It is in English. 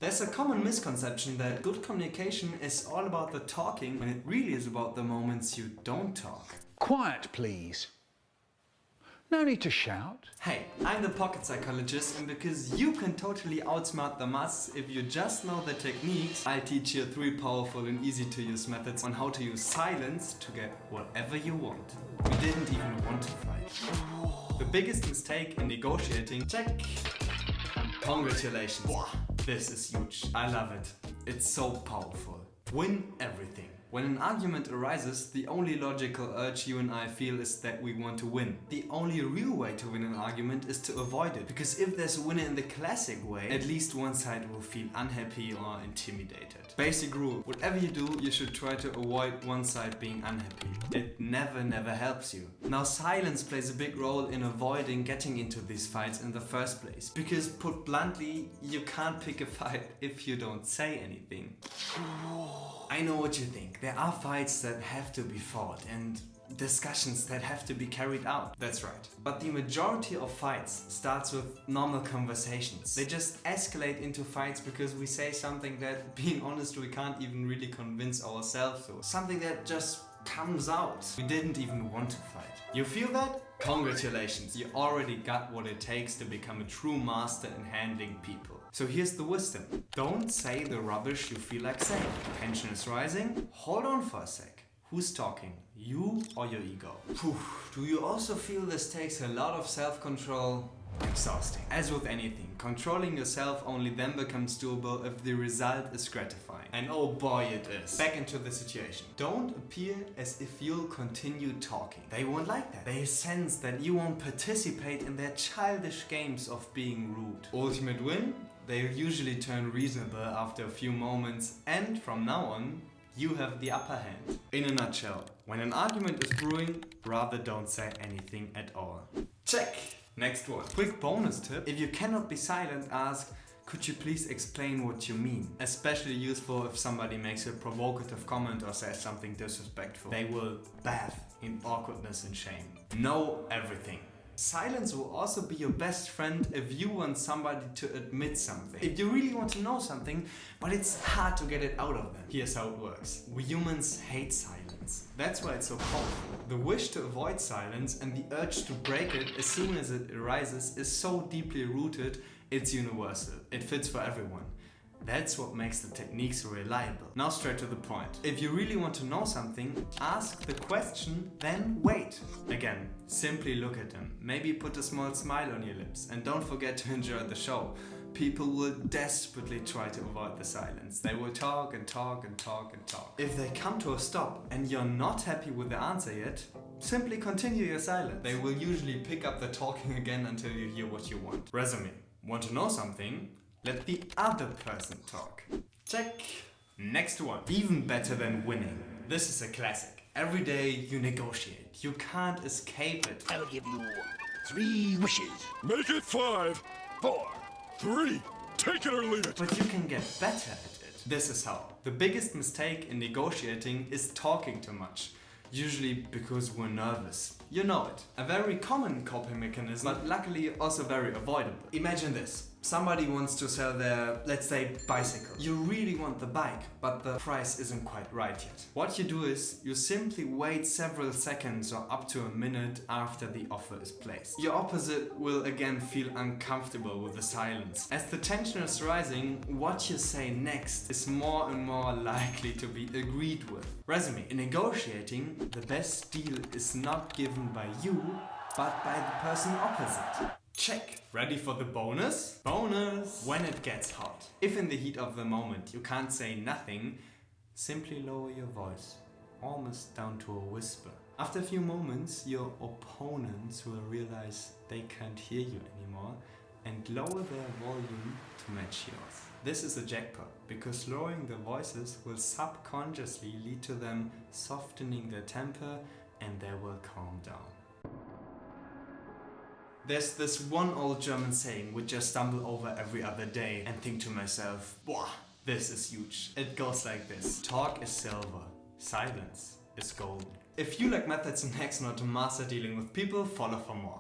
There's a common misconception that good communication is all about the talking when it really is about the moments you don't talk. Quiet, please. No need to shout. Hey, I'm the pocket psychologist, and because you can totally outsmart the masses if you just know the techniques, I'll teach you 3 powerful and easy to use methods on how to use silence to get whatever you want. We didn't even want to fight. The biggest mistake in negotiating, check. Congratulations. Wow, this is huge. I love it. It's so powerful. Win everything. When an argument arises, the only logical urge you and I feel is that we want to win. The only real way to win an argument is to avoid it. Because if there's a winner in the classic way, at least one side will feel unhappy or intimidated. Basic rule, whatever you do, you should try to avoid one side being unhappy. It never helps you. Now silence plays a big role in avoiding getting into these fights in the first place. Because put bluntly, you can't pick a fight if you don't say anything. I know what you think. There are fights that have to be fought and discussions that have to be carried out. That's right. But the majority of fights starts with normal conversations. They just escalate into fights because we say something that, being honest, we can't even really convince ourselves of. Something that just comes out. We didn't even want to fight. You feel that? Congratulations, you already got what it takes to become a true master in handling people. So here's the wisdom. Don't say the rubbish you feel like saying. Tension is rising? Hold on for a sec. Who's talking? You or your ego? Whew. Do you also feel this takes a lot of self-control? Exhausting. As with anything, controlling yourself only then becomes doable if the result is gratifying. And oh boy it is. Back into the situation. Don't appear as if you'll continue talking. They won't like that. They sense that you won't participate in their childish games of being rude. Ultimate win? They usually turn reasonable after a few moments, and from now on, you have the upper hand. In a nutshell, when an argument is brewing, rather don't say anything at all. Check! Next one. Quick bonus tip. If you cannot be silent, ask, could you please explain what you mean? Especially useful if somebody makes a provocative comment or says something disrespectful. They will bath in awkwardness and shame. Know everything. Silence will also be your best friend if you want somebody to admit something. If you really want to know something, but it's hard to get it out of them. Here's how it works. We humans hate silence. That's why it's so powerful. The wish to avoid silence and the urge to break it as soon as it arises is so deeply rooted, it's universal. It fits for everyone. That's what makes the technique so reliable. Now straight to the point. If you really want to know something, ask the question, then wait. Again, simply look at them. Maybe put a small smile on your lips and don't forget to enjoy the show. People will desperately try to avoid the silence. They will talk and talk and talk and talk. If they come to a stop and you're not happy with the answer yet, simply continue your silence. They will usually pick up the talking again until you hear what you want. Resume. Want to know something? Let the other person talk. Check. Next one. Even better than winning. This is a classic. Every day you negotiate. You can't escape it. I'll give you 3 wishes. Make it 5, 4. 3, take it or leave it. But you can get better at it. This is how. The biggest mistake in negotiating is talking too much. Usually because we're nervous. You know it. A very common coping mechanism, but luckily also very avoidable. Imagine this. Somebody wants to sell their, let's say, bicycle. You really want the bike, but the price isn't quite right yet. What you do is, you simply wait several seconds or up to a minute after the offer is placed. Your opposite will again feel uncomfortable with the silence. As the tension is rising, what you say next is more and more likely to be agreed with. Resume. In negotiating, the best deal is not given by you, but by the person opposite. Check. Ready for the bonus? Bonus! When it gets hot. If in the heat of the moment you can't say nothing, simply lower your voice, almost down to a whisper. After a few moments, your opponents will realize they can't hear you anymore and lower their volume to match yours. This is a jackpot, because lowering their voices will subconsciously lead to them softening their temper and they will calm down. There's this one old German saying which I stumble over every other day and think to myself, wow, this is huge. It goes like this. Talk is silver, silence is gold. If you like methods and hacks in order to master dealing with people, follow for more.